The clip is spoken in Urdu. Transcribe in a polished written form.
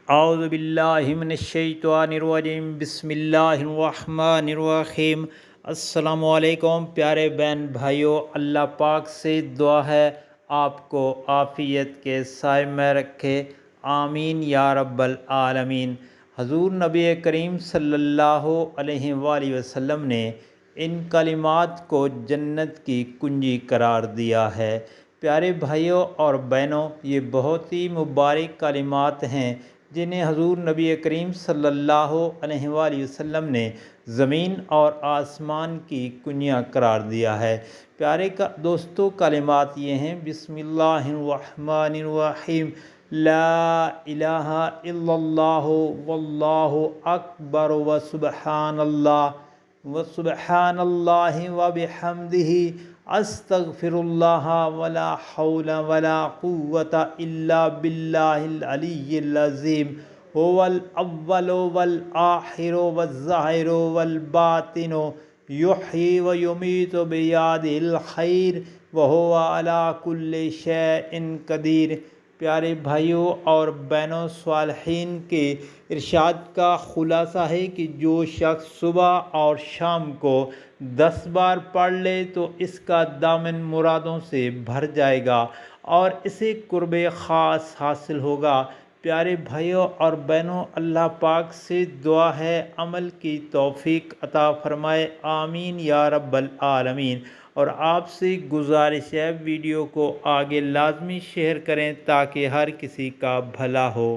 اعوذ باللہ من الشیطان الرجیم، بسم اللہ الرحمن الرحیم۔ السلام علیکم پیارے بہن بھائیوں، اللہ پاک سے دعا ہے آپ کو عافیت کے سائے میں رکھے، آمین یا رب العالمین۔ حضور نبی کریم صلی اللہ علیہ وآلہ وسلم نے ان کلمات کو جنت کی کنجی قرار دیا ہے۔ پیارے بھائیوں اور بہنوں، یہ بہت ہی مبارک کلمات ہیں جنہیں حضور نبی کریم صلی اللہ علیہ وآلہ وسلم نے زمین اور آسمان کی کنجیاں قرار دیا ہے۔ پیارے دوستو، کلمات یہ ہیں: بسم اللہ الرحمن الرحیم، لا الہ الا اللہ واللہ اکبر وسبحان اللہ وبحمدہ، استغفر اللہ ولا حول ولا قوة الا باللہ العلی العظیم، هو الاول والآخر والظاہر والباطن، یحیی ویمیت بیدہ الخیر وہو علی کل شیء قدیر۔ پیارے بھائیوں اور بہنوں، صالحین کے ارشاد کا خلاصہ ہے کہ جو شخص صبح اور شام کو 10 بار پڑھ لے تو اس کا دامن مرادوں سے بھر جائے گا اور اسے قرب خاص حاصل ہوگا۔ پیارے بھائیوں اور بہنوں، اللہ پاک سے دعا ہے عمل کی توفیق عطا فرمائے، آمین یا رب العالمین۔ اور آپ سے گزارش ہے، ویڈیو کو آگے لازمی شیئر کریں تاکہ ہر کسی کا بھلا ہو۔